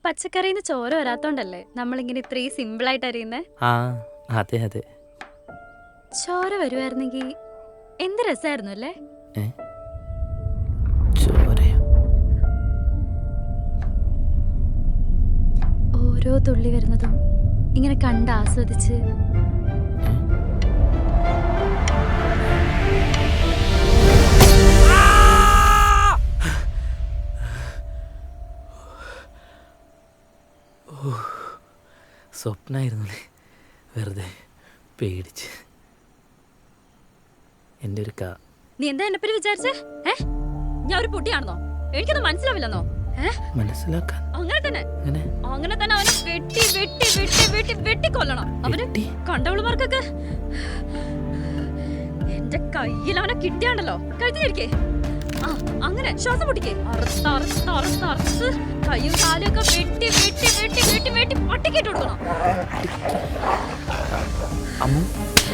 പച്ചക്കറിന്ന് ചോര വരാത്തോണ്ടല്ലേ നമ്മളിങ്ങനെ ഇത്രയും സിമ്പിൾ ആയിട്ട് അറിയുന്നേ. ആ അതെ അതെ. ചോര വരുമായിരുന്നെങ്കിൽ എന്ത് രസമായിരുന്നു അല്ലേ. ചോരയോ? ഓരോ തുള്ളി വരുന്നതും ഇങ്ങനെ കണ്ട് ആസ്വദിച്ച് സ്വപ്നായിരുന്നല്ലേ, വെറുതെ പേടിച്ച്. എൻ്റെ ഒരു നീ എന്താ എന്നെപ്പറ്റി വിചാരിച്ചേ? ഞാൻ ഒരു പൊട്ടിയാണെന്നോ? എനിക്കൊന്നും മനസ്സിലാവില്ലെന്നോ? മനസ്സിലാക്കാൻ അങ്ങനെ തന്നെ അവനെ വെട്ടി വെട്ടി വെട്ടി വെട്ടി വെട്ടി കൊല്ലണം. അവന് കണ്ടവളുമാർക്കൊക്കെ എന്റെ കയ്യിൽ അവനെ കിട്ടിയാണ്ടല്ലോ, കഴുത്തിരിക്കേ. ആ അങ്ങനെ ശ്വാസം പൊട്ടിക്കേ. അറുത്ത് അറുത്ത് അറുത്ത് അറുത്ത് കയ്യും കാലും ഒക്കെ വെട്ടി വെട്ടി വെട്ടി വെട്ടി വെട്ടി പട്ടിക്കിട്ട് കൊടുക്കണം.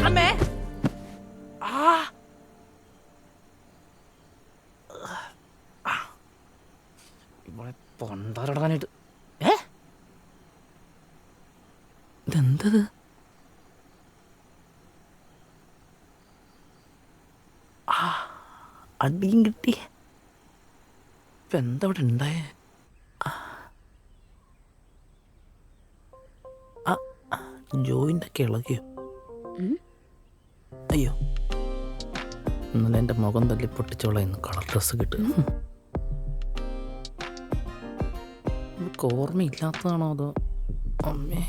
അമ്മേ ഇവിടെ പൊണ്ടാറടാനായിട്ട്. ഇതെന്തത്? അടിയും കിട്ടി. ഇപ്പൊ എന്താ ഇവിടെ ഉണ്ടായേ? ജോയിൻ്റെ ഒക്കെ ഇളകിയോ? അയ്യോ, ഇന്നലെ എൻ്റെ മുഖം തല്ലി പൊട്ടിച്ചോളായിരുന്നു കളർ ഡ്രസ്സ് കിട്ടുക. ഓർമ്മയില്ലാത്തതാണോ അതോ?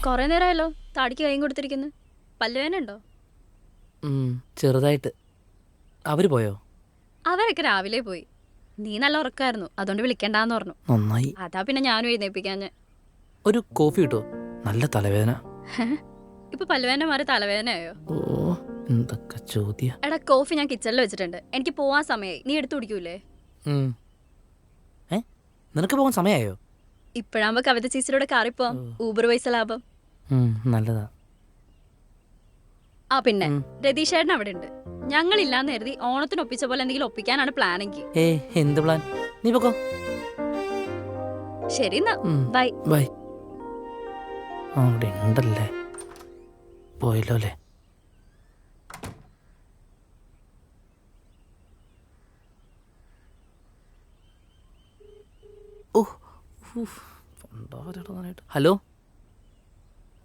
കൊറേ നേരമായല്ലോ താടിക്ക് കൈയും കൊടുത്തിരിക്കുന്നു. പല്ലുവേന ഉണ്ടോ? ചെറുതായിട്ട്. അവര് പോയോ? അവരൊക്കെ രാവിലെ പോയി. നീ നല്ല ഉറക്കായിരുന്നു, അതുകൊണ്ട് വിളിക്കണ്ടെന്ന് പറഞ്ഞു. നന്നായി. അതാ പിന്നെ ഞാനും എഴുന്നേപ്പിക്കാഞ്ഞ്. ഒരു കോഫി കിട്ടോ? നല്ല തലവേദന. ഇപ്പൊ പല്ലുവേന മാറി തലവേദനയായോ? ഓ എന്തൊക്കെ ചോദ്യ. എടാ, കോഫി ഞാൻ കിച്ചണിൽ വെച്ചിട്ടുണ്ട്. എനിക്ക് പോവാൻ സമയമായി. നീ എടുത്തു കുടിക്കൂലേ? നിനക്ക് പോകാൻ സമയമായോ? ഇപ്പഴാകുമ്പോ കവിത ചേച്ചിയുടെ കാറിപ്പോവാം. ഊബർ പൈസ ലാഭം. നല്ലതാ. ആ പിന്നെ രതീഷേട്ടൻ അവിടെ ഉണ്ട്. ഞങ്ങളില്ലാന്ന് കരുതി ഓണത്തിന് ഒപ്പിച്ച പോലെ എന്തെങ്കിലും ഒപ്പിക്കാനാണ് പ്ലാനെങ്കിൽ. എന്ത് പ്ലാൻ? നീ പോക്കോ. ശരി എന്നാ, ബൈ ബൈ. അവിടെ ഉണ്ടല്ലേ, പോയല്ലോ അല്ലേ? ഹലോ,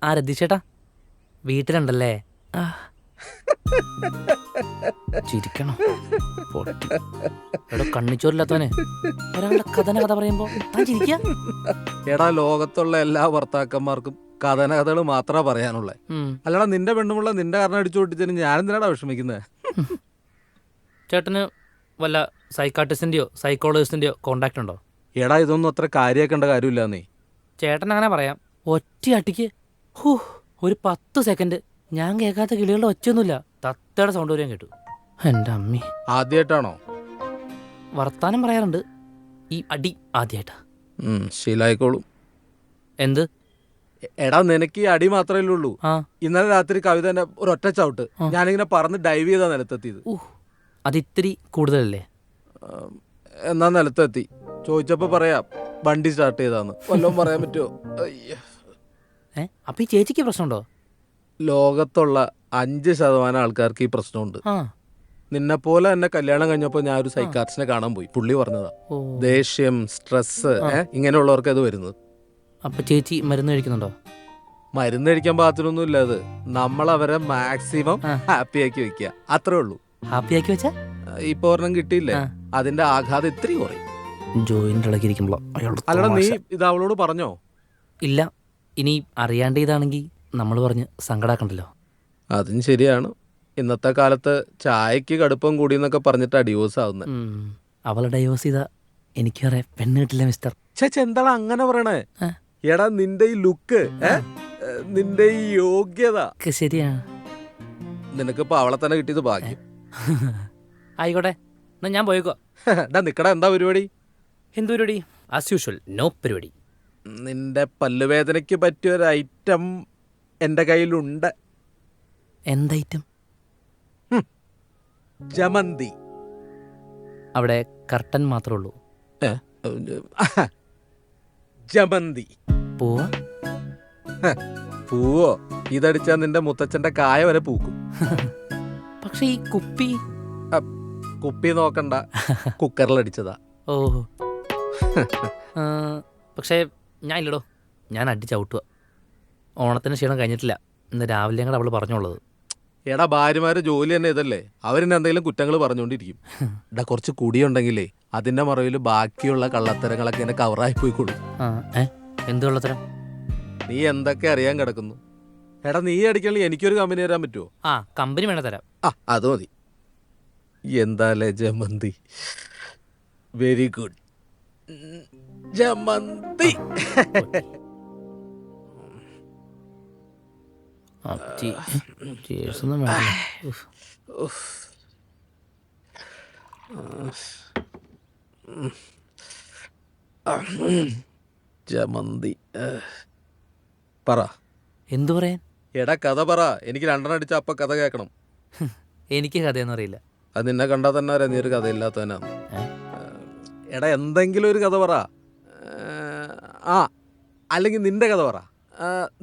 ആ രതീഷേട്ടാ വീട്ടിലുണ്ടല്ലേ? ചിരിക്കണോ? എടോ കണ്ണിച്ചോരില്ലാത്തവനെ ഒരാളുടെ കഥ പറയുമ്പോ താൻ ചിരിക്ക. എടാ, ലോകത്തുള്ള എല്ലാ ഭർത്താക്കന്മാർക്കും കഥകൾ മാത്രമേ പറയാനുള്ളേ. അല്ലടാ, നിന്റെ പെണ്ണുമുള്ള നിന്റെ കാരണം അടിച്ചു പൊട്ടിച്ചതിന് ഞാൻ എന്തിനാടാ വിഷമിക്കുന്നത്? ചേട്ടന് വല്ല സൈക്കാട്രിസ്റ്റിന്റെയോ സൈക്കോളജിസ്റ്റിന്റെയോ കോണ്ടാക്ട് ഉണ്ടോ? എടാ, ഇതൊന്നും അത്ര കാര്യമാക്കേണ്ട കാര്യമില്ല. നീ ചേട്ടൻ അങ്ങനെ പറയാം. ഒറ്റ അട്ടിക്ക് ഒരു 10 സെക്കൻഡ് ഞാൻ കേൾക്കാത്ത കിളികളുടെ ഒച്ചയൊന്നുമില്ല, തത്തയുടെ സൗണ്ട് വരെയും കേട്ടു. എൻ്റെ അമ്മി. ആദ്യമായിട്ടാണോ? വർത്താനം പറയാറുണ്ട്, ഈ അടി ആദ്യമായിട്ടാ. ശീലായിക്കോളും. എന്ത്? എടാ, നിനക്ക് ഈ അടി മാത്രമല്ലേ ഉള്ളൂ. ഇന്നലെ രാത്രി കവിത ഒരൊറ്റ ചവിട്ട് ഞാനിങ്ങനെ പറന്ന് ഡൈവ് ചെയ്താ നിലത്തെത്തിയത്. അതിത്തിരി കൂടുതലല്ലേ? എന്നാ നിലത്തെത്തി. ചോദിച്ചപ്പോ പറയാം വണ്ടി സ്റ്റാർട്ട് ചെയ്താന്ന്. വല്ലതും പറയാൻ പറ്റുമോ? അപ്പൊ ഈ ചേച്ചിക്ക് പ്രശ്നമുണ്ടോ? ലോകത്തുള്ള 5% ആൾക്കാർക്ക് ഈ പ്രശ്നമുണ്ട്. നിന്നെ പോലെ തന്നെ കല്യാണം കഴിഞ്ഞപ്പോ ഞാൻ ഒരു സൈക്കാട്രിസ്റ്റിനെ കാണാൻ പോയി. പുള്ളി പറഞ്ഞതാ, ദേഷ്യം, സ്ട്രെസ് ഇങ്ങനെയുള്ളവർക്ക് അത് വരുന്നത്. അപ്പൊ ചേച്ചി മരുന്ന് കഴിക്കുന്നുണ്ടോ? മരുന്ന് കഴിക്കാൻ പാകത്തിനൊന്നും ഇല്ല. അത് നമ്മൾ അവരെ മാക്സിമം ഹാപ്പി ആക്കി വെക്കുക, അത്രേ ഉള്ളൂ. ഹാപ്പി ആക്കി വെച്ചാ ഇപ്പൊ ഒരെണ്ണം കിട്ടിയില്ലേ, അതിന്റെ ആഘാതം ഇത്തിരി കുറയും. ജോയിന്റ് ഇളകിയിരിക്കുമ്പോ. അല്ലടാ, നീ ഇത് അവളോട് പറഞ്ഞോ? ഇല്ല. ഇനി അറിയാണ്ട് ഇതാണെങ്കിൽ നമ്മൾ പറഞ്ഞ് സങ്കടാക്കണ്ടല്ലോ. അതും ശരിയാണ്. ഇന്നത്തെ കാലത്ത് ചായക്ക് കടുപ്പം കൂടിയെന്നൊക്കെ പറഞ്ഞിട്ടാ ഡിവോഴ്സ് ആവുന്നത്. അവളെ ഡൈവോഴ്സ് ചെയ്താ എനിക്ക് വേറെ പെണ്ണ് കിട്ടില്ല മിസ്റ്റർ. എന്താണ് അങ്ങനെ പറയണേ? എടാ, നിന്റെ ഈ ലുക്ക്, നിന്റെ ഈ യോഗ്യത ശരിയാണ്. നിനക്കിപ്പോ അവളെ തന്നെ കിട്ടിയത് ഭാഗ്യം. ആയിക്കോട്ടെ, എന്നാ ഞാൻ പോയേക്കോ. നിക്കടാ, എന്താ പരിപാടി? എന്ത് പരിപാടി? ആസ് യൂഷ്വൽ, നോ പരിപാടി. നിന്റെ പല്ലുവേദനയ്ക്ക് പറ്റിയൊരു ഐറ്റം എന്റെ കയ്യിലുണ്ട്. എന്തൈറ്റം? ജമന്തി. അവിടെ കർട്ടൻ മാത്രമേ ഉള്ളൂ. ജമന്തി. പോവാ. പൂവോ? ഇതടിച്ചാ നിന്റെ മുത്തച്ഛന്റെ കായ വരെ പൂക്കും. പക്ഷെ ഈ കുപ്പി കുപ്പി നോക്കണ്ട, കുക്കറിലടിച്ചതാ. ഓഹോ. പക്ഷേ ഞാൻ ഇല്ലടോ, ഞാൻ അടിച്ചവിട്ടുക. ഓണത്തിന് ക്ഷീണം കഴിഞ്ഞിട്ടില്ല. ഇന്ന് രാവിലെ കൂടെ അവള് പറഞ്ഞുള്ളത്. എടാ, ഭാര്യമാര് ജോലി തന്നെ ഇതല്ലേ, അവരെന്നെ എന്തെങ്കിലും കുറ്റങ്ങൾ പറഞ്ഞുകൊണ്ടിരിക്കും. എടാ, കുറച്ച് കുടിയുണ്ടെങ്കിലേ അതിന്റെ മറവിൽ ബാക്കിയുള്ള കള്ളത്തരങ്ങളൊക്കെ എന്നെ കവറായി പോയിക്കൊള്ളു. എന്ത് കള്ളത്തരം? നീ എന്തൊക്കെ അറിയാൻ കിടക്കുന്നു. എടാ, നീ അടിക്കണമെങ്കിൽ എനിക്കൊരു കമ്പനി തരാൻ പറ്റുമോ? കമ്പനി വേണേ തരാം. അത് മതി. എന്താലേ ജമന്തി, വെരി ഗുഡ് ജമന്തി. ഒന്നും വേണ്ട. ജമന്തി പറ. എന്തു പറയാൻ? എടാ, കഥ പറ. എനിക്ക് 2 അടിച്ച അപ്പ കഥ കേൾക്കണം. എനിക്ക് കഥയൊന്നും അറിയില്ല. അത് നിന്നെ കണ്ടാൽ തന്നെ അറിയാം നീ ഒരു കഥയില്ലാത്തവനാണ്. എടാ, എന്തെങ്കിലും ഒരു കഥ പറ. അല്ലെങ്കിൽ നിന്റെ കഥ പറ.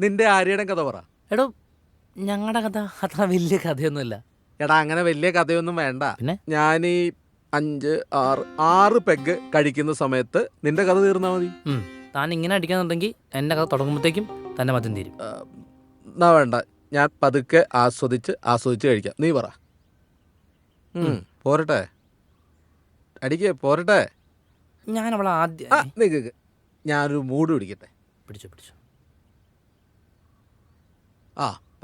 നിന്റെ ആര്യയുടെ കഥ പറ. എടോ, ഞങ്ങളുടെ കഥ അത്ര വലിയ കഥയൊന്നുമില്ല. എടാ, അങ്ങനെ വലിയ കഥയൊന്നും വേണ്ട. പിന്നെ ഞാൻ ഈ 5-6 പെഗ് കഴിക്കുന്ന സമയത്ത് നിന്റെ കഥ തീർന്നാ മതി. താൻ ഇങ്ങനെ അടിക്കാന്നുണ്ടെങ്കിൽ എന്റെ കഥ തുടങ്ങുമ്പോഴത്തേക്കും തന്നെ മദ്യം തീരും. എന്നാ വേണ്ട, ഞാൻ പതുക്കെ ആസ്വദിച്ച് കഴിക്കാം. നീ പറ. പോരട്ടെ, അടിക്കേ പോരട്ടെ. ഞാൻ അവളെ ആദ്യം നിക്ക്, ഞാനൊരു മൂഡ് പിടിക്കട്ടെ. പിടിച്ചു.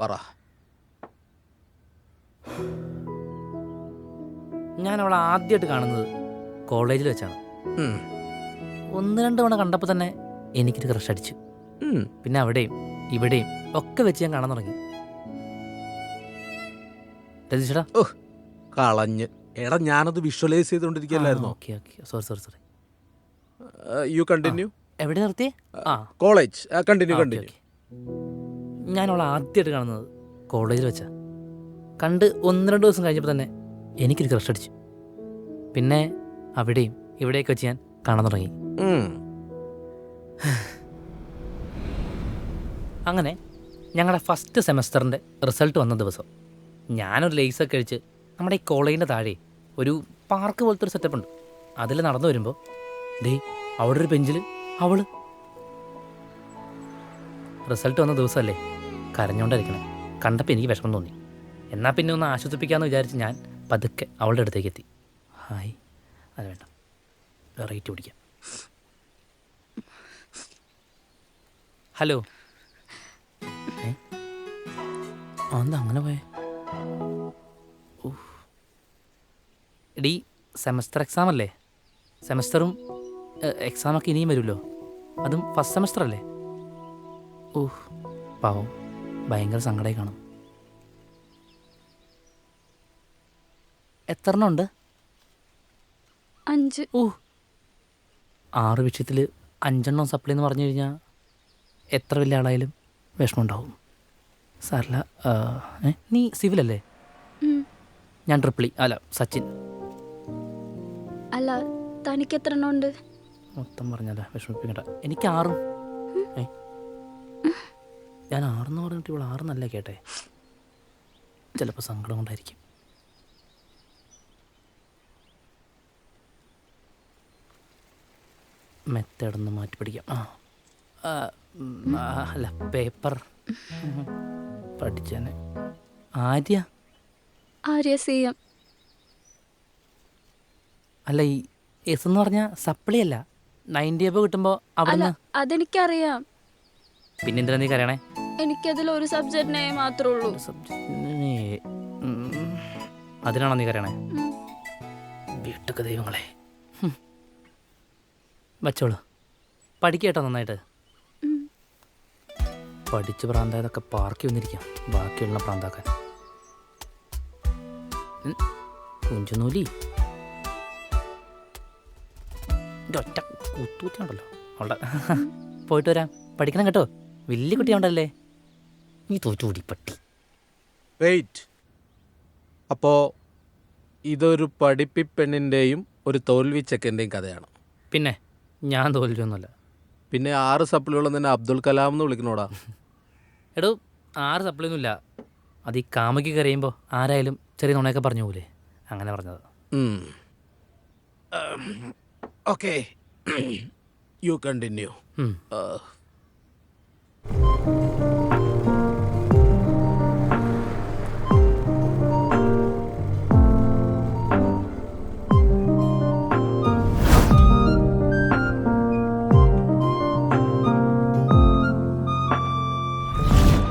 പറ. ഞാൻ അവളെ ആദ്യമായിട്ട് കാണുന്നത് കോളേജിൽ വെച്ചാണ്. 1-2 തവണ കണ്ടപ്പോൾ തന്നെ എനിക്കൊരു ക്രഷ് അടിച്ചു. പിന്നെ അവിടെയും ഇവിടെയും ഒക്കെ വെച്ച് ഞാൻ കാണാൻ തുടങ്ങി. രതീഷേട്ടാ, കളഞ്ഞ്. എടാ, ഞാനത് വിഷ്വലൈസ് ചെയ്തോണ്ടിരിക്കല്ലായിരുന്നു. സോറി. You continue. എവിടെ നിർത്തിയേ? കോളേജ്. കണ്ടിന്യൂ. ഞാൻ അവളെ ആദ്യമായിട്ട് കാണുന്നത് കോളേജിൽ വെച്ചാ. കണ്ട് 1-2 ദിവസം കഴിഞ്ഞപ്പോൾ തന്നെ എനിക്കൊരു ക്രഷ് അടിച്ചു. പിന്നെ അവിടെയും ഇവിടെയൊക്കെ വെച്ച് ഞാൻ കാണാൻ തുടങ്ങി. അങ്ങനെ ഞങ്ങളുടെ ഫസ്റ്റ് സെമസ്റ്ററിൻ്റെ റിസൾട്ട് വന്ന ദിവസം ഞാനൊരു ലേസൊക്കെ കഴിച്ച് നമ്മുടെ ഈ കോളേജിൻ്റെ താഴെ ഒരു പാർക്ക് പോലത്തെ ഒരു സെറ്റപ്പ് ഉണ്ട്. അതിൽ നടന്നു വരുമ്പോൾ അവിടെ ഒരു ബെഞ്ചിൽ അവള്. റിസൾട്ട് വന്ന ദിവസമല്ലേ, കരഞ്ഞോണ്ടായിരിക്കണേ. കണ്ടപ്പോൾ എനിക്ക് വിഷമം തോന്നി. എന്നാൽ പിന്നെ ഒന്ന് ആശ്വസിപ്പിക്കാമെന്ന് വിചാരിച്ച് ഞാൻ പതുക്കെ അവളുടെ അടുത്തേക്ക് എത്തി. ഹായ്. അത് വേണ്ട, റേറ്റ് പിടിക്കാം. ഹലോ. എന്താ അങ്ങനെ പോയേ? എടീ, സെമസ്റ്റർ എക്സാം അല്ലേ? സെമസ്റ്ററും എക്സാമൊക്കെ ഇനിയും വരുമല്ലോ. അതും ഫസ്റ്റ് സെമസ്റ്റർ അല്ലേ? പാവം, ഭയങ്കര സങ്കടമായി കാണും. എത്ര എണ്ണം ഉണ്ട്? 5. 6 വിഷയത്തിൽ 5 എണ്ണം സപ്ലൈ എന്ന് പറഞ്ഞു കഴിഞ്ഞാൽ എത്ര വലിയ ആളായാലും വിഷമം ഉണ്ടാവും. സാറില്ല. നീ സിവിലല്ലേ? ഞാൻ ട്രിപ്പിളി. അല്ല, സച്ചിൻ. അല്ല, തനിക്ക് എത്ര എണ്ണം ഉണ്ട്? മൊത്തം പറഞ്ഞല്ല, വിഷമിപ്പിക്കണ്ട. എനിക്ക് 6. ഞാൻ 6 പറഞ്ഞിട്ട് ഇവിടെ 6 എന്നല്ല കേട്ടെ. ചിലപ്പോൾ സങ്കടം കൊണ്ടായിരിക്കും. മെത്തേഡൊന്ന് മാറ്റി പഠിക്കാം. അല്ല, പേപ്പർ പഠിച്ചേനെ. ആര്യ CM. അല്ല, ഈ എസ് എന്ന് പറഞ്ഞാൽ സപ്ലി അല്ല. 90 അബ് കിട്ടുമ്പോൾ അവിടെ. അതെനിക്കറിയാം. പിന്നെന്തിനാ നീ കരയണേ? എനിക്കതിൽ ഒരു സബ്ജക്റ്റിനെ മാത്രമേ ഉള്ളൂ. അതിനാണോ നീ കരയണേ? വീട്ടൊക്കെ ദൈവങ്ങളെ. വച്ചോളൂ, പഠിക്കേട്ടോ നന്നായിട്ട്. പഠിച്ച് പ്രാന്തായതൊക്കെ പാർക്കി വന്നിരിക്കാം, ബാക്കിയുള്ള പ്രാന്താക്കാൻ. കുഞ്ചുനൂലി ഒറ്റ കുത്തൂറ്റുണ്ടല്ലോ അവളുടെ. പോയിട്ട് വരാം. പഠിക്കണം കേട്ടോ, വലിയ കുട്ടിയുണ്ടല്ലേ. നീ തോറ്റുകൂടി പട്ടി. വെയിറ്റ്. അപ്പോൾ ഇതൊരു പഠിപ്പിപ്പെണ്ണിൻ്റെയും ഒരു തോൽവി ചെക്കൻ്റെയും കഥയാണ്. പിന്നെ ഞാൻ തോൽവിയൊന്നുമല്ല. പിന്നെ 6 സപ്ലിയുള്ള നിന്നെ അബ്ദുൽ കലാം എന്ന് വിളിക്കണോടാ. എടോ 6 സപ്ലിയൊന്നുമില്ല. അത് ഈ കാമയ്ക്ക് കരയുമ്പോൾ ആരായാലും ചെറിയ നുണയൊക്കെ പറഞ്ഞു പോലേ, അങ്ങനെ പറഞ്ഞത്. Okay, you continue.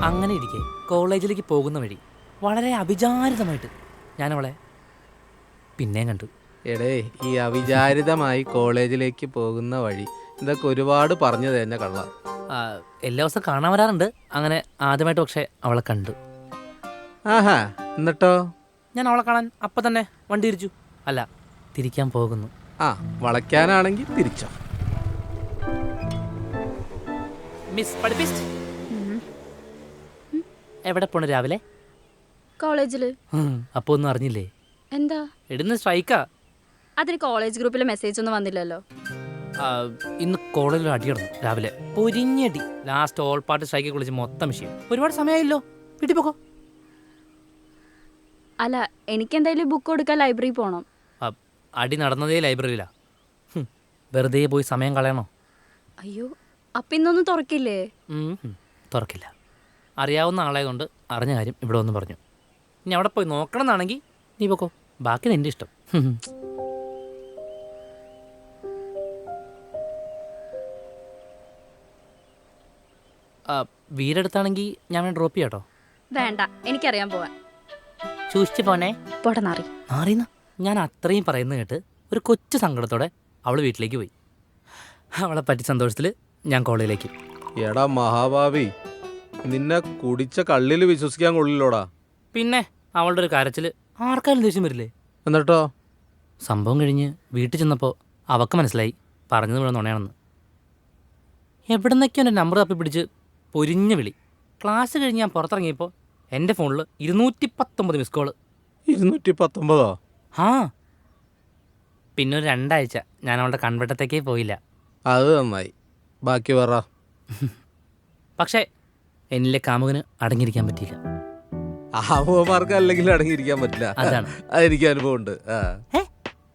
അങ്ങനെ ഇരിക്കെ കോളേജിലേക്ക് പോകുന്ന വഴി വളരെ അവിചാരിതമായിട്ട് ഞാനവളെ പിന്നെയും കണ്ടു. എടേ, ഈ അവിചാരിതമായി കോളേജിലേക്ക് പോകുന്ന വഴി ഇതൊക്കെ ഒരുപാട് പറഞ്ഞു തന്നെ കള്ള. എല്ലാ ദിവസം കാണാൻ വരാറുണ്ട്. അങ്ങനെ ആദ്യമായിട്ട് പക്ഷേ അവളെ കണ്ടു. ആഹാ, എന്നിട്ടോ? ഞാൻ അവളെ കാണാൻ അപ്പം തന്നെ വണ്ടി തിരിച്ചു. അല്ല, തിരിക്കാൻ പോകുന്നു. വളയ്ക്കാനാണെങ്കിൽ തിരിച്ചോ. മിസ് പഠിപ്പിസ്റ്റ് എവിടെ പോണു രാവിലെ? കോളേജില്. അപ്പൊ ഒന്നും അറിഞ്ഞില്ലേ? എന്താ ഇടുന്ന സ്ട്രൈക്കാ. അതിന് കോളേജ് ഗ്രൂപ്പിലെ മെസ്സേജ് ഒന്നും വന്നില്ലല്ലോ. ഇന്ന് കോളേജിൽ അടി കിടന്നു രാവിലെ, പൊരിഞ്ഞടി. ലാസ്റ്റ് ഓൾ പാർട്ടി സ്ട്രൈക്ക് വിളിച്ച് മൊത്തം വിഷയം. ഒരുപാട് സമയമായില്ലോ, വീട്ടിൽ പോക്കോ. അല്ല, എനിക്കെന്തായാലും ബുക്ക് കൊടുക്കാൻ ലൈബ്രറി പോകണം. അടി നടന്നതേ ലൈബ്രറിയിലാ. വെറുതെ പോയി സമയം കളയണോ? അയ്യോ, അപ്പം ഇന്നൊന്നും തുറക്കില്ലേ? തുറക്കില്ല. അറിയാവുന്ന ആളായതുകൊണ്ട് അറിഞ്ഞ കാര്യം ഇവിടെ വന്ന് പറഞ്ഞു. ഇനി അവിടെ പോയി നോക്കണം എന്നാണെങ്കിൽ നീ പോക്കോ, ബാക്കി നിൻ്റെ ഇഷ്ടം. വീടെടുത്താണെങ്കിൽ ഞാൻ വേണം ഡ്രോപ്പ് ചെയ്യാട്ടോ. വേണ്ട, എനിക്കറിയാൻ പോവാൻ. സൂക്ഷിച്ച് പോണേ. പോട്ടെ നാറി. നാറിയെന്ന് ഞാൻ അത്രയും പറയുന്നത് കേട്ട് ഒരു കൊച്ചു സങ്കടത്തോടെ അവൾ വീട്ടിലേക്ക് പോയി. അവളെ പറ്റി സന്തോഷത്തിൽ ഞാൻ കോളേജിലേക്ക്. എടാ മഹാഭാവി, നിന്നെ കുടിച്ച കള്ളിൽ വിശ്വസിക്കാൻ കൊള്ളില്ലോടാ. പിന്നെ അവളുടെ ഒരു കരച്ചിൽ ആർക്കാരും ദേഷ്യം വരില്ലേ? എന്നിട്ടോ? സംഭവം കഴിഞ്ഞ് വീട്ടിൽ ചെന്നപ്പോൾ അവൾക്ക് മനസ്സിലായി പറഞ്ഞത് മുഴുവൻ നുണയാണെന്ന്. എവിടെ നിന്നൊക്കെയോ എൻ്റെ നമ്പർ തപ്പി പിടിച്ച് പൊരിഞ്ഞ വിളി. ക്ലാസ് കഴിഞ്ഞ് ഞാൻ പുറത്തിറങ്ങിയപ്പോൾ എൻ്റെ ഫോണിൽ 219 മിസ് കോള്. 219? ആ, പിന്നെ ഒരു 2 ആഴ്ച ഞാൻ അവളുടെ കൺവെട്ടത്തേക്കേ പോയില്ല. അത് നന്നായി. ബാക്കി പറ. പക്ഷേ എന്നിലെ കാമുകന് അടങ്ങിയിരിക്കാൻ പറ്റിയില്ല. ആവുമാർക്ക് അല്ലെങ്കിൽ അടങ്ങിയിരിക്കാൻ പറ്റില്ല. അതാണ്. അതെനിക്ക് അനുഭവം ഉണ്ട്.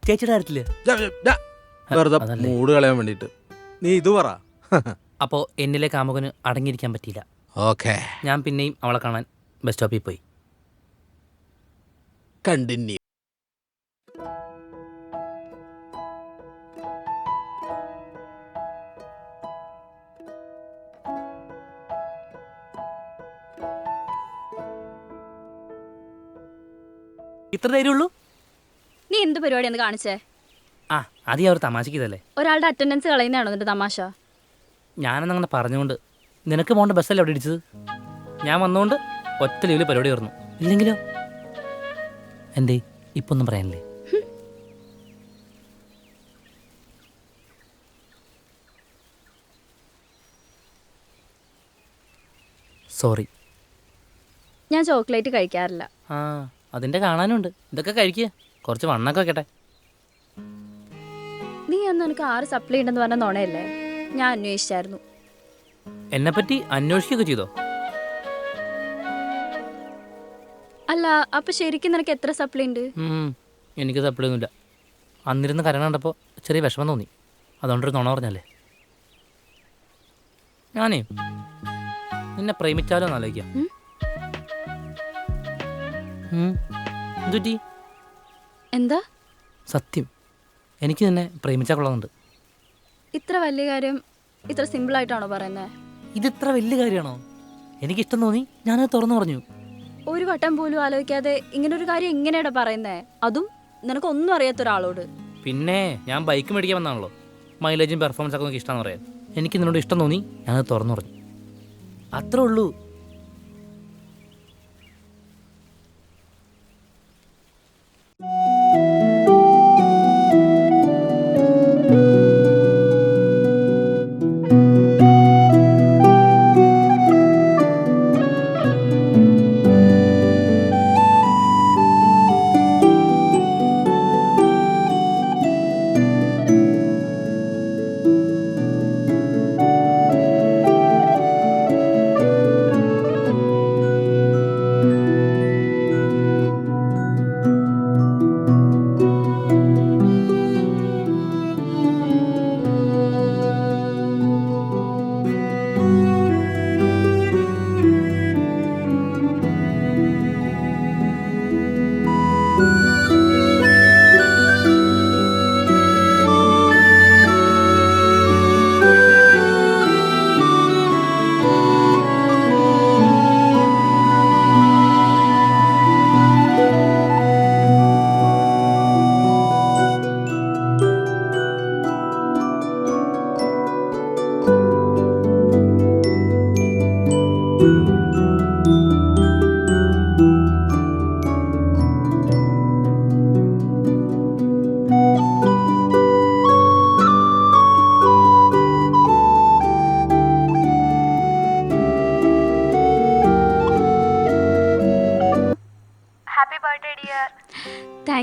ചേച്ചിയുടെ കാര്യത്തില് വെറുതെ മൂട് കളയാൻ വേണ്ടിട്ട് നീ ഇത് പറ. അപ്പോൾ എന്നിലെ കാമുകന് അടങ്ങിയിരിക്കാൻ പറ്റിയില്ല. ഓക്കെ, ഞാൻ പിന്നെയും അവളെ കാണാൻ ബസ് സ്റ്റോപ്പിൽ പോയി. കണ്ടിന്യൂ. ഇത്ര ധൈര്യമുള്ളൂ? നീ എന്ത് പരിപാടിയെന്ന് കാണിച്ചേ? അത് അവർ തമാശക്ക് ഇതല്ലേ. ഒരാളുടെ അറ്റൻഡൻസ് കളയുന്നതാണോ നിന്റെ തമാശ? ഞാനെന്നങ്ങനെ പറഞ്ഞുകൊണ്ട് നിനക്ക് പോകേണ്ട ബസ്സല്ലേ അവിടെ ഇടിച്ചത്. ഞാൻ വന്നുകൊണ്ട് ഒറ്റ ലീവിൽ പരിപാടി തീർന്നു. ഇല്ലെങ്കിലോ? എന്തേ ഇപ്പൊ ഒന്നും പറയാനില്ലേ? സോറി. ഞാൻ ചോക്ലേറ്റ് കഴിക്കാറില്ല. അതിൻ്റെ കാണാനുണ്ട്. ഇതൊക്കെ കഴിക്കുക, കുറച്ച് വണ്ണൊക്കെ വെക്കട്ടെ. നീ അന്ന് എനിക്ക് 6 സപ്ലൈ ഉണ്ടെന്ന് പറഞ്ഞ നുണയല്ലേ? ഞാൻ അന്വേഷിച്ചായിരുന്നു. എന്നെപ്പറ്റി അന്വേഷിക്കുകയൊക്കെ ചെയ്തോ? അല്ല, അപ്പൊ ശരിക്കും നിനക്ക് എത്ര സപ്ലൈ ഉണ്ട്? എനിക്ക് സപ്ലൈ ഒന്നുമില്ല. അന്നിരുന്ന് കരണം കണ്ടപ്പോൾ ചെറിയ വിഷമം തോന്നി, അതുകൊണ്ടൊരു നുണ പറഞ്ഞല്ലേ. ഞാനേ നിന്നെ പ്രേമിച്ചാലോ എന്ന് ആലോചിക്കാം. എന്താ? സത്യം, എനിക്ക് നിന്നെ പ്രേമിച്ചാൽ കൊള്ളുന്നുണ്ട്. ഇത്ര വലിയ കാര്യം ഇത്ര സിമ്പിൾ ആയിട്ടാണോ പറയുന്നത്? ഇതിത്ര വലിയ കാര്യമാണോ? എനിക്കിഷ്ടം തോന്നി, ഞാനത് തുറന്നു പറഞ്ഞു. ഒരു വട്ടം പോലും ആലോചിക്കാതെ ഇങ്ങനൊരു കാര്യം എങ്ങനെയാ പറയുന്നേ? അതും നിനക്കൊന്നും അറിയാത്ത ഒരാളോട്. പിന്നെ ഞാൻ ബൈക്ക് മേടിക്കാൻ വന്നാണല്ലോ. മൈലേജും പെർഫോമൻസ് ഒക്കെ നോക്കി ഇഷ്ടമാണെന്ന് പറയാം. എനിക്ക് നിന്നോട് ഇഷ്ടം തോന്നി, ഞാനത് തുറന്നു പറഞ്ഞു. അത്രേ ഉള്ളൂ.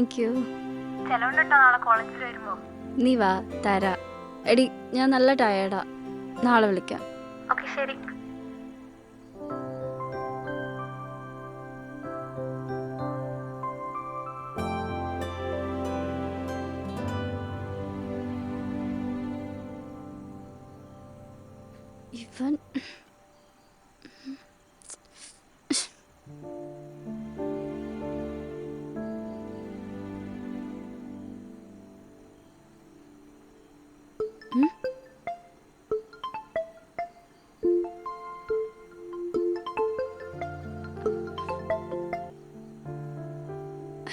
Thank you. നീ വാ, തരാ. എടി, ഞാൻ നല്ല ടയേർഡാ. നാളെ വിളിക്കാം. ഇവൻ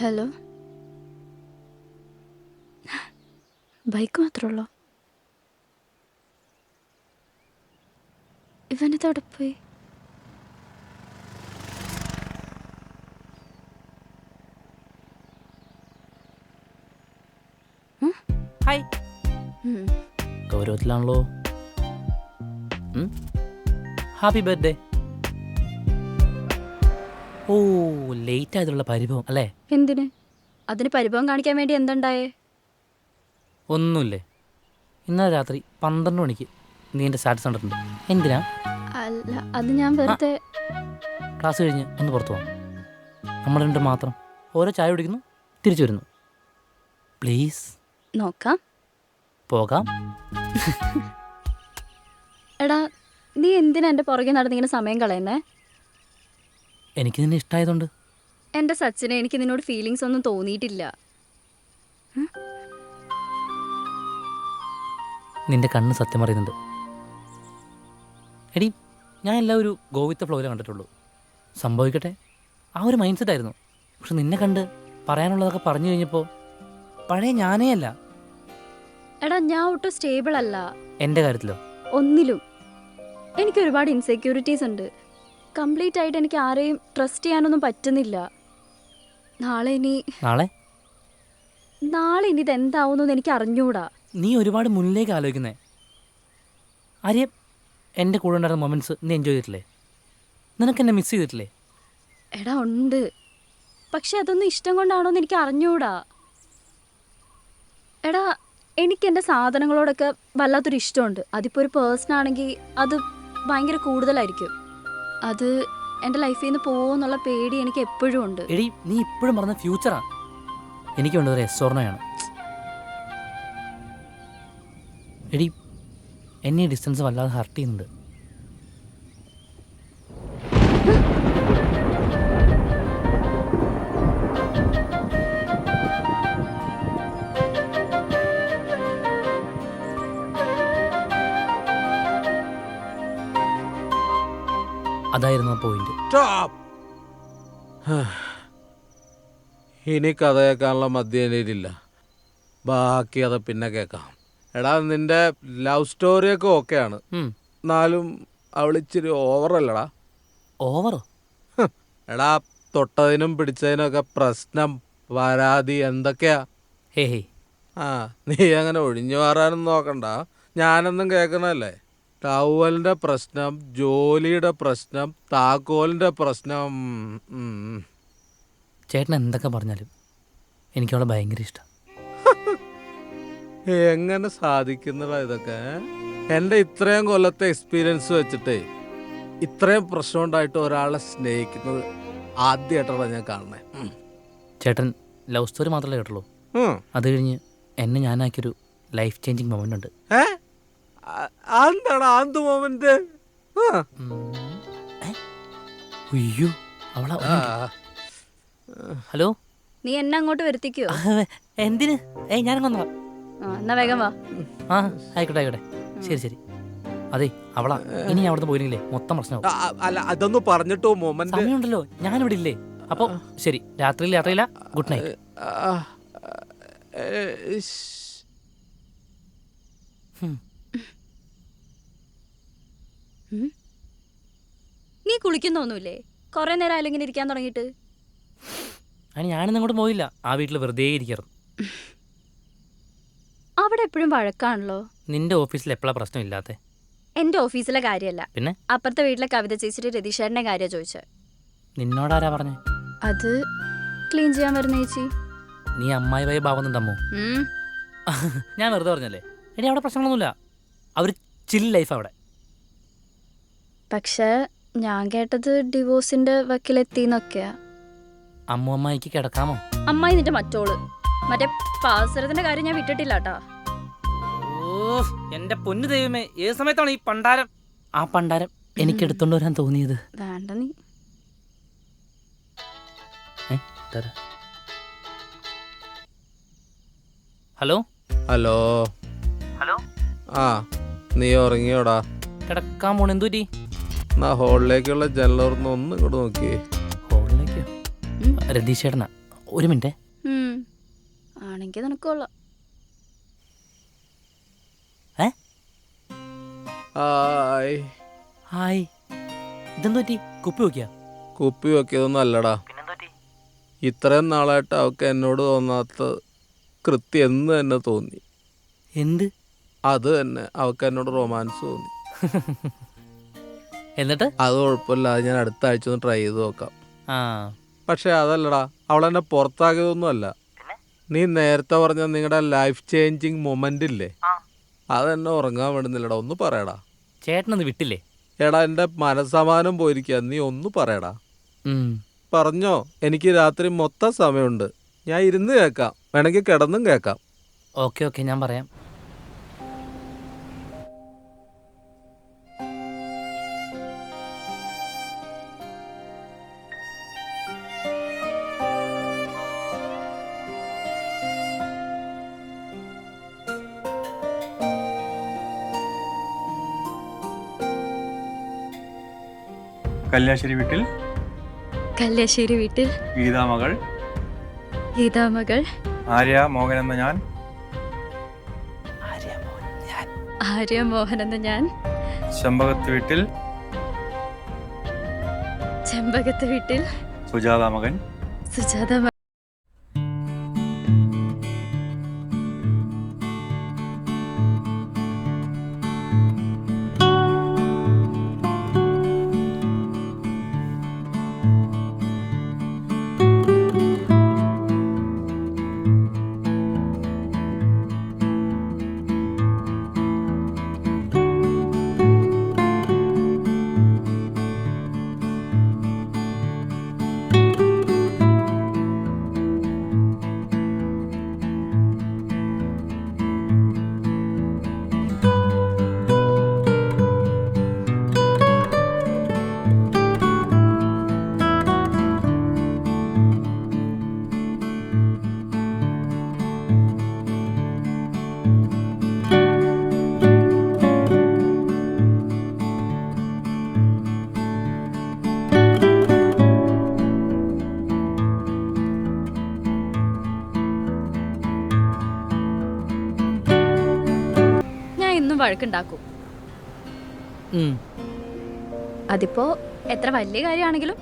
ഹലോ, ബൈക്ക് മാത്രമേ ഉള്ളോ? ഇവനെവിടെ പോയി? ഹായ്. ഗൗരവത്തിലാണല്ലോ. Happy birthday. ഓ, ലേറ്റ് ആയതുള്ള പരിഭവം അല്ലേ? എന്തിന്? അതിന് പരിഭവം കാണിക്കാൻ വേണ്ടി എന്തുണ്ടായേ? ഒന്നുമില്ലേ. ഇന്നലെ രാത്രി 12 മണിക്ക് നീ എൻ്റെ സ്റ്റാറ്റസ് കണ്ടിട്ടുണ്ട്. എന്തിനാ? അല്ല, അത് ഞാൻ വെറുതെ. ക്ലാസ് കഴിഞ്ഞ് ഒന്ന് പുറത്തു പോകാം. നമ്മൾ രണ്ട് മാത്രം. ഓരോ ചായ കുടിക്കുന്നു, തിരിച്ചു വരുന്നു. പ്ലീസ്. നോക്കാം. പോകാം. എടാ, നീ എന്തിനാ എൻ്റെ പുറകെ നടന്നിങ്ങനെ സമയം കളയുന്നേ? എനിക്ക് നിന്നെ ഇഷ്ടമായതുകൊണ്ട്. എൻ്റെ സച്ചിനെ, എനിക്ക് നിന്നോട് ഫീലിങ്സ് ഒന്നും തോന്നിയിട്ടില്ല. നിന്റെ കണ്ണ് സത്യം പറയുന്നുണ്ട്. എടി, ഞാൻ എല്ലാം ഒരു ഗോവിത്ത ഫ്ലോയിൽ കണ്ടിട്ടുള്ളൂ. സംഭവിക്കട്ടെ, ആ ഒരു മൈൻഡ് സെറ്റ് ആയിരുന്നു. പക്ഷെ നിന്നെ കണ്ട് പറയാനുള്ളതൊക്കെ പറഞ്ഞു കഴിഞ്ഞപ്പോൾ പഴയ ഞാനേ അല്ല. എടാ, ഞാൻ ഒട്ടും സ്റ്റേബിൾ അല്ല. എൻ്റെ കാര്യത്തിലോ? ഒന്നിലും. എനിക്ക് ഒരുപാട് ഇൻസെക്യൂരിറ്റീസ് ഉണ്ട്. കംപ്ലീറ്റ് ആയിട്ട് എനിക്ക് ആരെയും ട്രസ്റ്റ് ചെയ്യാനൊന്നും പറ്റുന്നില്ല. നാളെ ഇനി ഇതെന്താവുമെന്ന് എനിക്ക് അറിഞ്ഞൂടാ. നീ ഒരുപാട് മുന്നിലേക്ക് ആലോചിക്കുന്നേ. ആര്യ, എൻ്റെ കൂടെ ഉണ്ടായിരുന്ന മൊമെൻറ്റ്സ് നീ എൻജോയ് ചെയ്തിട്ടില്ലേ? നിനക്ക് എന്നെ മിസ് ചെയ്തിട്ടില്ലേ? എടാ, ഉണ്ട്. പക്ഷെ അതൊന്നും ഇഷ്ടം കൊണ്ടാണോന്ന് എനിക്ക് അറിഞ്ഞൂടാ. എടാ, എനിക്ക് എൻ്റെ സാധനങ്ങളോടൊക്കെ വല്ലാത്തൊരു ഇഷ്ടമുണ്ട്. അതിപ്പോൾ ഒരു പേഴ്സൺ ആണെങ്കിൽ അത് ഭയങ്കര കൂടുതലായിരിക്കും. അത് എൻ്റെ ലൈഫിൽ നിന്ന് പോകുമെന്നുള്ള പേടി എനിക്ക് എപ്പോഴും ഉണ്ട്. എടി, നീ ഇപ്പോഴും പറഞ്ഞ ഫ്യൂച്ചറാണ്. എനിക്ക് വേണ്ടത് ഒരു എസ്വർണയാണ്. എടി, എന്നെ ഈ ഡിസ്റ്റൻസ് വല്ലാതെ ഹർട്ട് ചെയ്യുന്നുണ്ട്. അതായിരുന്നു ആ പോയിന്റ്. ഇനി കഥ കേൾക്കാനുള്ള മധ്യനില്ല. ബാക്കി അത് പിന്നെ കേൾക്കാം. എടാ, നിന്റെ ലവ് സ്റ്റോറിയൊക്കെ ഓക്കെയാണ്. എന്നാലും അവളിച്ചിരി ഓവറല്ലടാ. ഓവറോ? എടാ, തൊട്ടതിനും പിടിച്ചതിനൊക്കെ പ്രശ്നം, പരാതി എന്തൊക്കെയാ. ഹേ, നീ അങ്ങനെ ഒഴിഞ്ഞു മാറാനും നോക്കണ്ട. ഞാനൊന്നും കേൾക്കണല്ലേ. ടവലിന്റെ പ്രശ്നം, ജോലിയുടെ പ്രശ്നം, താക്കോലിന്റെ പ്രശ്നം. ചേട്ടൻ എന്തൊക്കെ പറഞ്ഞാലും എനിക്കവളെ ഭയങ്കര ഇഷ്ടം. എങ്ങനെ സാധിക്കുന്നതാ ഇതൊക്കെ? എൻ്റെ ഇത്രയും കൊല്ലത്തെ എക്സ്പീരിയൻസ് വെച്ചിട്ട് ഇത്രയും പ്രശ്നം ഉണ്ടായിട്ട് ഒരാളെ സ്നേഹിക്കുന്നത് ആദ്യമായിട്ടാണ് ഞാൻ കാണണേ. ചേട്ടൻ ലവ് സ്റ്റോറി മാത്രമല്ലേ കേട്ടുള്ളൂ. അത് കഴിഞ്ഞ് എന്നെ ഞാനാക്കിയൊരു ലൈഫ് ചേഞ്ചിങ് മൊമെന്റ് ഉണ്ട്. എന്താണ് ആന്ത് മൊമെന്റ്? അയ്യോ, അവളാ. ഹലോ, നീ എന്നെ അങ്ങോട്ട് വരുത്തിക്കോ? എന്തിന്? ഞാനങ്ങ് എന്നാ വേഗം വാ. ആയിക്കോട്ടെ. ശരി. അതെ, അവളാ. ഇനി അവിടുന്ന് പോയില്ലെങ്കിലേ മൊത്തം പ്രശ്നമാവും. അല്ല, അതൊന്ന് പറഞ്ഞിട്ടോ. മൊമെന്റ് സമയമുണ്ടല്ലോ, ഞാനിവിടെ ഇല്ലേ. അപ്പൊ ശരി, രാത്രിയില്ല. Good night. നീ കുളിക്കുന്നൊന്നുമില്ലേ? കുറെ നേരം ആയാലും ഇങ്ങനെ ഇരിക്കാൻ തുടങ്ങിയിട്ട്. അതിന് ഞാനിന്ന് അങ്ങോട്ട് പോയില്ല. ആ വീട്ടിൽ വെറുതെ ഇരിക്കാറുണ്ട്. അവിടെ എപ്പോഴും വഴക്കാണല്ലോ. നിന്റെ ഓഫീസിൽ എപ്പോഴാ പ്രശ്നം ഇല്ലാത്തെ? എന്റെ ഓഫീസിലെ കാര്യമല്ല, പിന്നെ അപ്പുറത്തെ വീട്ടിലെ കവിത ചേച്ചിയുടെ രതീഷേട്ടന്റെ കാര്യം ചോദിച്ചത്. നിന്നോടാരാ പറഞ്ഞേ? അത് ക്ലീൻ ചെയ്യാൻ വരുന്ന ചേച്ചി. നീ അമ്മായി വയ ഭാവുന്നുണ്ടമ്മോ? ഉം. ഞാൻ വെറുതെ പറഞ്ഞല്ലേ. എടി അവിടെ പ്രശ്നങ്ങളൊന്നുമില്ല. അവർ ചിൽ ലൈഫ് അവിടെ. പക്ഷേ ഞാൻ കേട്ടത് ഡിവോഴ്സിന്റെ വക്കിലെത്തിന്നൊക്കെയാ. അമ്മായിക്ക് കിടക്കാമോ? അമ്മായി നിന്റെ മറ്റോള് മറ്റേ പാസരത്തിന്റെ കാര്യം ഞാൻ വിട്ടിട്ടില്ല കേട്ടാ. ഓ എന്റെ പൊന്നു ദൈവമേ, ഏത് സമയത്താണ് ഈ പണ്ടാരം? ആ പണ്ടാരം എനിക്ക് എടുത്തോണ്ട് വരാൻ തോന്നിയത്. വേണ്ട നീ. Hello hello hello. ആ നീ ഉറങ്ങിയോടാ? കിടക്കാൻ പോണ എന്തുപറ്റി? എന്നാ ഹോളിലേക്കുള്ള ജനലോർന്ന് ഒന്നും ഇങ്ങോട്ട് നോക്കിയേ. ഹോളിലേക്കോ? രതീഷ് ചേട്ടനാ. ഒരു മിനിറ്റ്. ആണെങ്കിൽ നിനക്കൊള്ളാം. ഹായ്. ഹായ്. ഇതെന്തു പറ്റി? കുപ്പി നോക്കിയാ? കുപ്പി വെക്കിയതൊന്നും അല്ലടാ. ഇത്രയും നാളായിട്ട് അവൾക്ക് എന്നോട് തോന്നാത്ത കൃത്യം എന്ന് തന്നെ തോന്നി. എന്ത്? അത് തന്നെ, അവൾക്ക് എന്നോട് റൊമാൻസ് തോന്നി. എന്നിട്ട്? അത് കുഴപ്പമില്ല, അത് ഞാൻ അടുത്ത ആഴ്ച ഒന്ന് ട്രൈ ചെയ്ത് നോക്കാം. ആ പക്ഷെ അതല്ലടാ, അവളെന്നെ പുറത്താക്കിയതൊന്നും അല്ല. നീ നേരത്തെ പറഞ്ഞ നിങ്ങളുടെ ലൈഫ് ചേഞ്ചിങ് മൊമെന്റ് ഇല്ലേ, അതെന്നെ ഉറങ്ങാൻ വേണ്ടുന്നില്ലടാ. ഒന്ന് പറയടാ. ചേട്ടനൊന്ന് വിട്ടില്ലേ? എടാ എൻ്റെ മനസ്സമാനം പോയിരിക്കുക, നീ ഒന്ന് പറയടാ. പറഞ്ഞോ, എനിക്ക് രാത്രി മൊത്തം സമയമുണ്ട്. ഞാൻ ഇരുന്ന് കേൾക്കാം, വേണമെങ്കിൽ കിടന്നും കേൾക്കാം. ഓക്കെ ഓക്കെ, ഞാൻ പറയാം. കല്യാശ്ശേരി വീട്ടിൽ കല്യാശ്ശേരി വീട്ടിൽ ഗീതാമകൾ ഗീതാമകൾ ആര്യ മോഹൻ എന്ന ഞാൻ ആര്യ മോഹൻ എന്ന ഞാൻ ചെമ്പകത്ത് വീട്ടിൽ ചെമ്പകത്ത് വീട്ടിൽ സുജാത മകൻ സുജാത വഴക്കുണ്ടാക്കും. അതിപ്പോ എത്ര വലിയ കാര്യമാണെങ്കിലും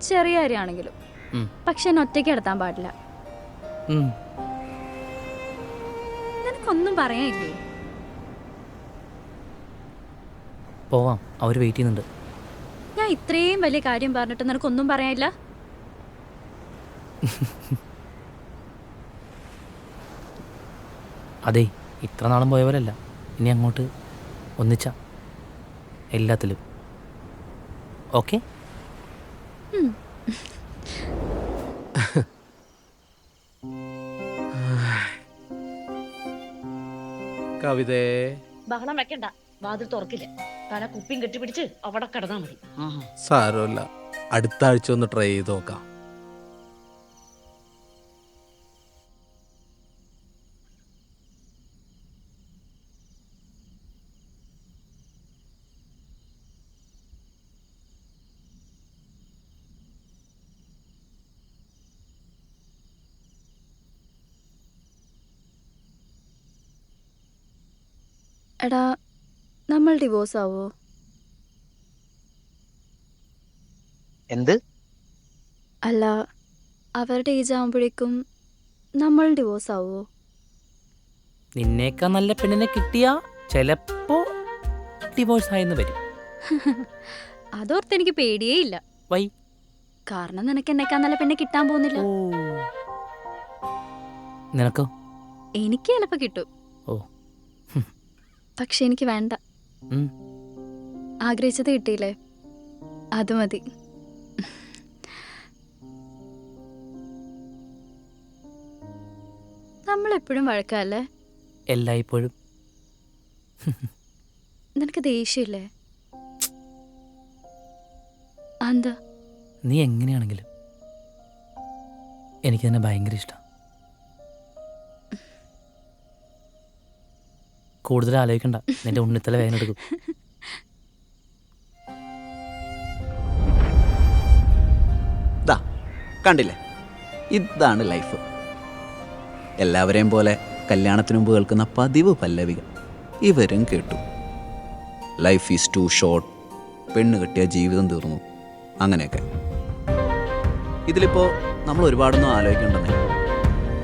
ചെറിയ കാര്യമാണെങ്കിലും. പക്ഷെ എന്നെ ഒറ്റയ്ക്ക് എടുത്താൻ പാടില്ല. നിനക്കൊന്നും പറയാനില്ലേ? പോവാം, അവർ വെയിറ്റ് ചെയ്യുന്നുണ്ട്. ഞാൻ ഇത്രയും വലിയ കാര്യം പറഞ്ഞിട്ട് നിനക്കൊന്നും പറയാനില്ല? അതെ, ഇത്ര നാളും പോയവരല്ല, ഇനി അങ്ങോട്ട് ഒന്നിച്ച എല്ലാത്തിലും. ഓക്കെ? കവിതേ, ബഹളം വെക്കണ്ട, വാതിൽ തുറക്കില്ല. തല കുപ്പിയും കെട്ടിപ്പിടിച്ച് അവിടെ കിടന്നാ മതി. സാരമില്ല, അടുത്ത ആഴ്ച ഒന്ന് ട്രൈ ചെയ്ത് നോക്കാം. എടാ, നമ്മൾ ഡിവോഴ്സ് ആവോ? എന്ത്? അല്ല, അവരുടെ ഏജ് ആവുമ്പോഴേക്കും നമ്മൾ ഡിവോഴ്സ് ആവോ? നിന്നേക്കാൾ നല്ല പെണ്ണിനെ കിട്ടിയാ ചിലപ്പോ ഡിവോഴ്സ് ആയെന്ന് വരും. അതോർത്ത് എനിക്ക് പേടിയേ ഇല്ല. വൈ? കാരണം നിനക്ക് എന്നേക്കാൾ നല്ല പെണ്ണെ കിട്ടാൻ പോകുന്നില്ല. നിനക്കോ? എനിക്ക് ചിലപ്പോൾ കിട്ടും. ഓ. പക്ഷെ എനിക്ക് വേണ്ട. ഉം. ആഗ്രഹിച്ചത് കിട്ടിയില്ലേ, അത് മതി. നമ്മളെപ്പോഴും വഴക്കല്ലേ? എല്ലായ്പ്പോഴും. നിനക്ക് ദേഷ്യമില്ലേ? എന്താ? നീ എങ്ങനെയാണെങ്കിലും എനിക്ക് തന്നെ ഭയങ്കര ഇഷ്ടം. കൂടുതൽ ആലോചിക്കണ്ട, നിന്റെ ഉണ്ണിത്തല വേദന എടുക്കും. ദാ കണ്ടില്ലേ, ഇതാണ് ലൈഫ്. എല്ലാവരെയും പോലെ കല്യാണത്തിന് മുമ്പ് കേൾക്കുന്ന പതിവ് പല്ലവികൾ ഇവരും കേട്ടു. ലൈഫ് ഈസ് ടു ഷോർട്ട്, പെണ്ണ് കെട്ടിയ ജീവിതം തീർന്നു, അങ്ങനെയൊക്കെ. ഇതിലിപ്പോൾ നമ്മൾ ഒരുപാടൊന്നും ആലോചിക്കേണ്ടെന്നേ.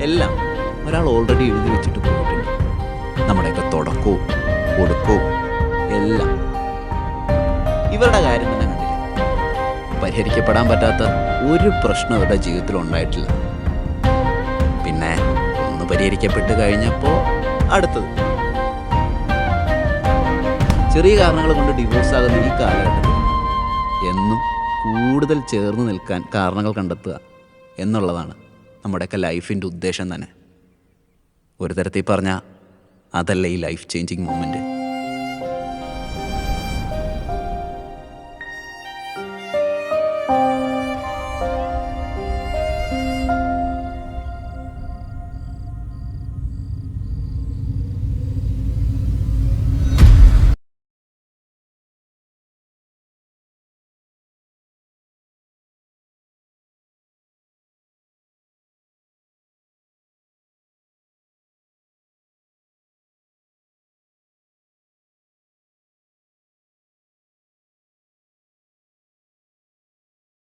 എല്ലാം ഒരാൾ ഓൾറെഡി എഴുതി വെച്ചിട്ട് പോയിട്ടുണ്ട്. നമ്മുടെയൊക്കെ തുടക്കവും ഒടുക്കവും എല്ലാം. ഇവരുടെ കാര്യം തന്നെ കണ്ടില്ല, പരിഹരിക്കപ്പെടാൻ പറ്റാത്ത ഒരു പ്രശ്നം ഇവരുടെ ജീവിതത്തിൽ ഉണ്ടായിട്ടില്ല. പിന്നെ ഒന്ന് പരിഹരിക്കപ്പെട്ട് കഴിഞ്ഞപ്പോൾ അടുത്തത്. ചെറിയ കാരണങ്ങൾ കൊണ്ട് ഡിവോഴ്സ് ആകുന്ന ഈ കാലഘട്ടത്തിൽ എന്നും കൂടുതൽ ചേർന്ന് നിൽക്കാൻ കാരണങ്ങൾ കണ്ടെത്തുക എന്നുള്ളതാണ് നമ്മുടെയൊക്കെ ലൈഫിൻ്റെ ഉദ്ദേശം തന്നെ. ഒരു തരത്തിൽ പറഞ്ഞാൽ അതല്ല ഈ ലൈഫ് ചേഞ്ചിങ് മൊമെൻറ്റ്.